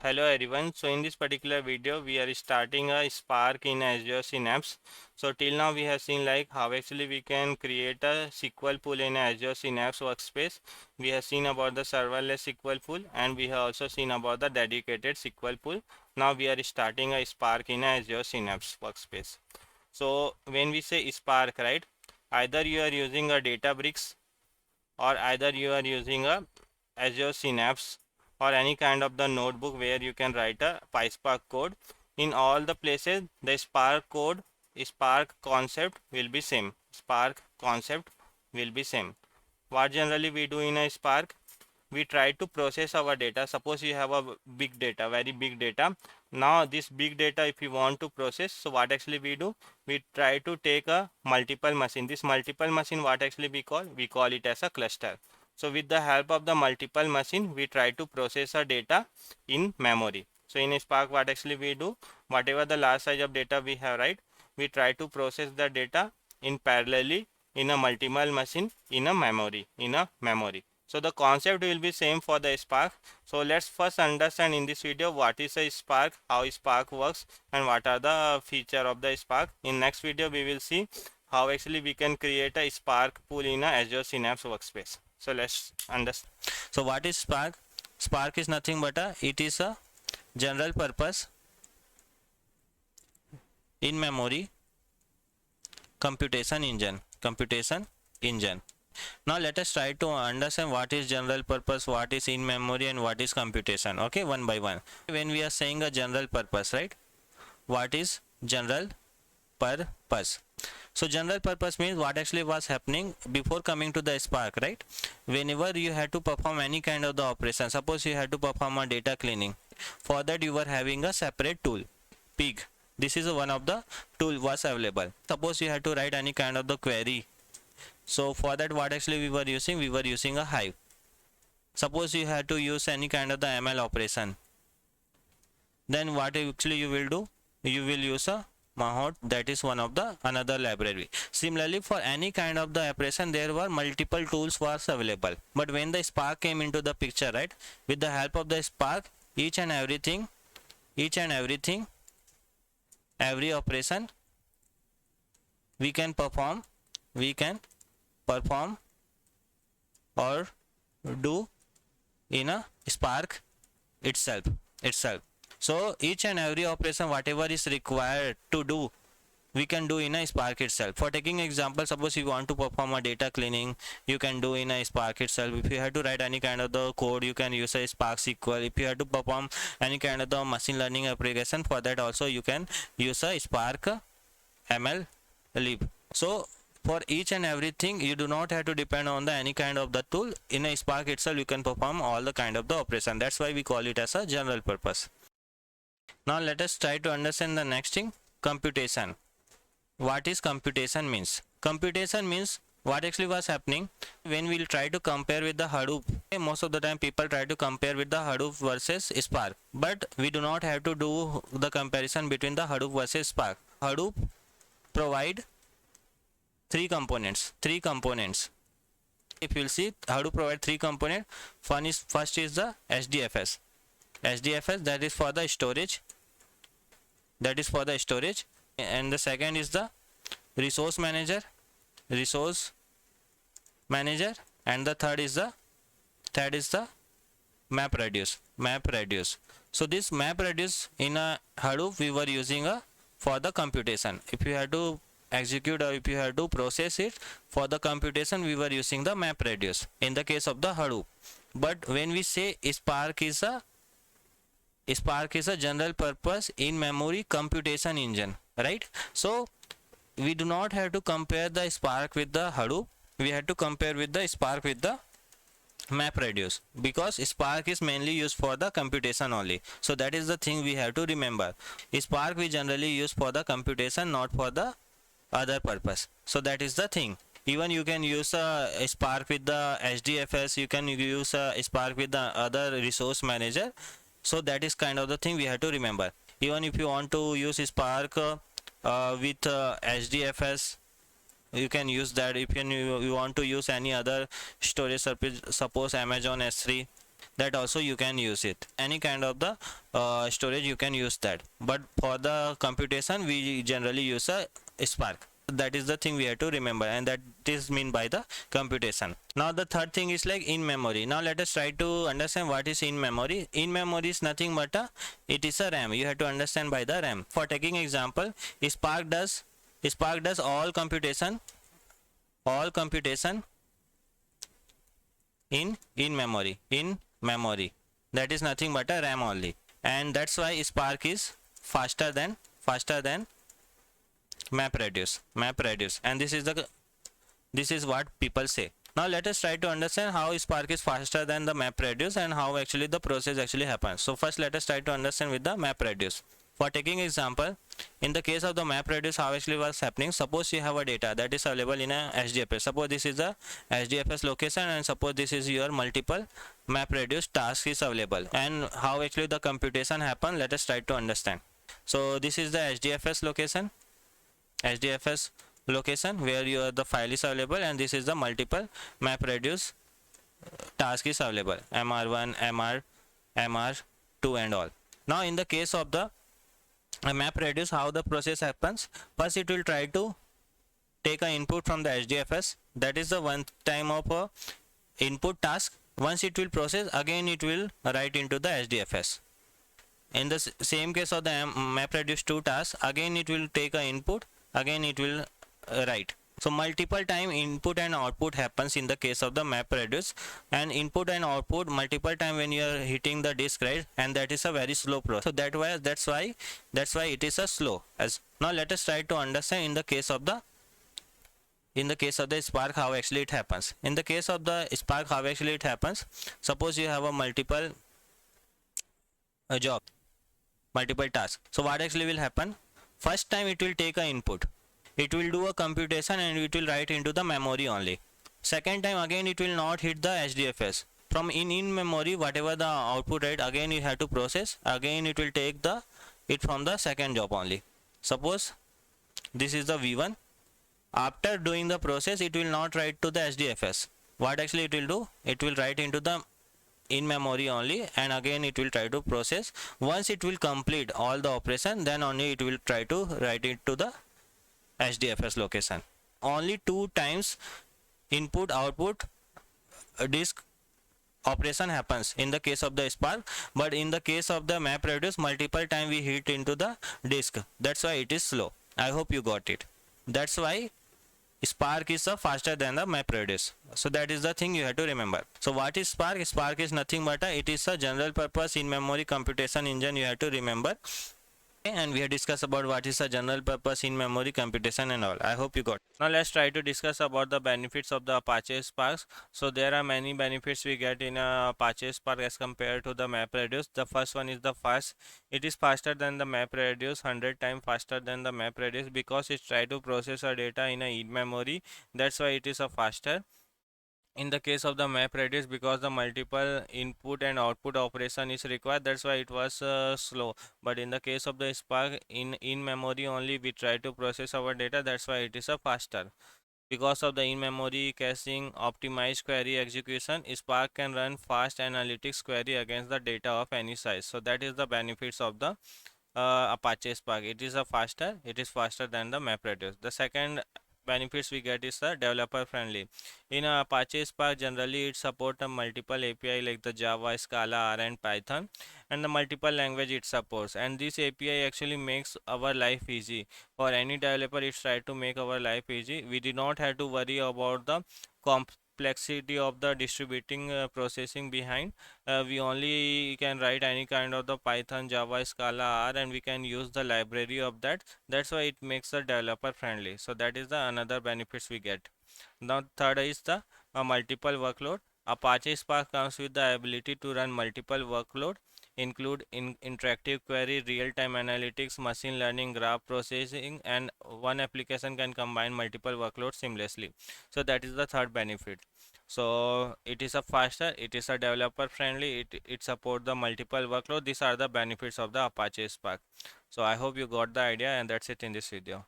Hello everyone. So in this particular video we are starting a Spark in Azure Synapse. So till now we have seen like how actually we can create a SQL pool in Azure Synapse workspace. We have seen about the serverless SQL pool and we have also seen about the dedicated SQL pool. Now we are starting a Spark in Azure Synapse workspace. So when we say Spark, right, either you are using a Databricks or either you are using a Azure Synapse or any kind of the notebook where you can write a PySpark code. In all the places the Spark code, Spark concept will be same. Spark concept will be same. What generally we do in a Spark, we try to process our data. Suppose you have a big data, very big data. Now this big data if you want to process, so what actually we do, we try to take a multiple machine. This multiple machine, what actually we call it as a cluster. So with the help of the multiple machine we try to process our data in memory. So in Spark what actually we do, whatever the large size of data we have, right, we try to process the data in parallelly in a multiple machine in a memory. So the concept will be same for the Spark. So let's first understand in this video what is a Spark, how Spark works, and what are the feature of the Spark. In next video we will see how actually we can create a Spark pool in a Azure Synapse workspace. So let's understand. So what is Spark? Spark is nothing but it is a general purpose in memory computation engine. Now let us try to understand what is general purpose, what is in memory, and what is computation. Okay, one by one. When we are saying a general purpose, right, what is general purpose? So general purpose means what actually was happening before coming to the Spark, right? Whenever you had to perform any kind of the operation, suppose you had to perform a data cleaning, for that you were having a separate tool, pig. This is one of the tool was available. Suppose you had to write any kind of the query, so for that what actually we were using a Hive. Suppose you had to use any kind of the ML operation, then what actually you will do, you will use a Mahout, that is one of the another library. Similarly, for any kind of the operation there were multiple tools was available, but when the Spark came into the picture, right, with the help of the Spark, each and everything, every operation we can perform or do in a Spark itself. So each and every operation whatever is required to do, we can do in a Spark itself. For taking example, suppose you want to perform a data cleaning, you can do in a Spark itself. If you have to write any kind of the code, you can use a Spark SQL. If you have to perform any kind of the machine learning application, for that also you can use a Spark ML lib. So for each and everything you do not have to depend on the any kind of the tool. In a Spark itself you can perform all the kind of the operation. That's why we call it as a general purpose. Now let us try to understand the next thing, computation. What is computation means? Computation means what actually was happening when we'll try to compare with the Hadoop. Most of the time people try to compare with the Hadoop versus Spark, but we do not have to do the comparison between the Hadoop versus Spark. Hadoop provide three components. If you'll see, Hadoop provide three components. First is the HDFS. That is for the storage. And the second is the resource manager, and the third is the MapReduce. So this MapReduce in a Hadoop we were using for the computation. If you had to execute or if you had to process it for the computation, we were using the MapReduce in the case of the Hadoop. But when we say Spark is a general purpose in memory computation engine, right? So we do not have to compare the Spark with the Hadoop. We have to compare with the Spark with the MapReduce, because Spark is mainly used for the computation only. So that is the thing we have to remember. Spark we generally use for the computation, not for the other purpose. So that is the thing. Even you can use a Spark with the HDFS, you can use a Spark with the other resource manager. So that is kind of the thing we have to remember. Even if you want to use Spark with HDFS, you can use that. If you want to use any other storage service, suppose Amazon S3, that also you can use it. Any kind of the storage you can use that, but for the computation we generally use a Spark. That is the thing we have to remember, and that is mean by the computation. Now the third thing is like in memory. Now let us try to understand what is in memory. In memory is nothing but it is a RAM. You have to understand by the RAM. For taking example, Spark does all computation in memory. That is nothing but a RAM only, and that's why Spark is faster than MapReduce. And this is what people say. Now let us try to understand how Spark is faster than the MapReduce and how actually the process actually happens. So first let us try to understand with the MapReduce. For taking example, in the case of the MapReduce, how actually was happening, suppose you have a data that is available in a HDFS. Suppose this is the HDFS location, and suppose this is your multiple MapReduce task is available, and how actually the computation happen, let us try to understand. So this is the HDFS location where the file is available, and this is the multiple MapReduce task is available, MR1, MR2 and all. Now in the case of the MapReduce, how the process happens, first it will try to take an input from the HDFS, that is the one time of a input task. Once it will process, again it will write into the HDFS. In the same case of the MapReduce 2 task, again it will take an input, again it will write. So multiple time input and output happens in the case of the MapReduce, and input and output multiple time when you are hitting the disk, right? And that is a very slow process. So that's why it is a slow. As now let us try to understand in the case of the Spark how actually it happens. In the case of the Spark, how actually it happens, suppose you have a multiple job, multiple tasks. So what actually will happen, first time it will take an input, it will do a computation and it will write into the memory only. Second time again it will not hit the HDFS. From in memory, whatever the output, right, again you have to process, again it will take it from the second job only. Suppose this is the V1. After doing the process, it will not write to the HDFS. What actually it will do, it will write into the in memory only, and again it will try to process. Once it will complete all the operation, then only it will try to write it to the HDFS location. Only 2 times input output disk operation happens in the case of the Spark, but in the case of the MapReduce, multiple time we hit into the disk. That's why it is slow. I hope you got it. That's why Spark is faster than the MapReduce. So that is the thing you have to remember. So what is Spark? Spark is nothing but it is a general purpose in memory computation engine, you have to remember. And we have discussed about what is a general purpose in memory computation and all. I hope you got. Now let's try to discuss about the benefits of the Apache Spark. So there are many benefits we get in Apache Spark as compared to the MapReduce. The first one is the fast. It is faster than the MapReduce, 100 times faster than the MapReduce, because it try to process our data in a in memory. That's why it is a faster. In the case of the MapReduce, because the multiple input and output operation is required, that's why it was slow. But in the case of the Spark, in memory only we try to process our data, that's why it is a faster. Because of the in-memory caching, optimized query execution, Spark can run fast analytics query against the data of any size. So that is the benefits of the Apache Spark. It is faster than the MapReduce. The second benefits we get is developer friendly. In Apache Spark, generally it supports a multiple API like the Java, Scala, R and Python, and the multiple language it supports, and this API actually makes our life easy. For any developer, it's try to make our life easy. We do not have to worry about the complexity of the distributing processing behind. We only can write any kind of the Python, Java, Scala, R, and we can use the library of that. That's why it makes the developer friendly. So that is the another benefits we get. Now third is the multiple workload. Apache Spark comes with the ability to run multiple workload, include interactive query, real-time analytics, machine learning, graph processing, and one application can combine multiple workloads seamlessly. So that is the third benefit. So it is a faster, it is a developer friendly, it support the multiple workload. These are the benefits of the Apache Spark. So I hope you got the idea, and that's it in this video.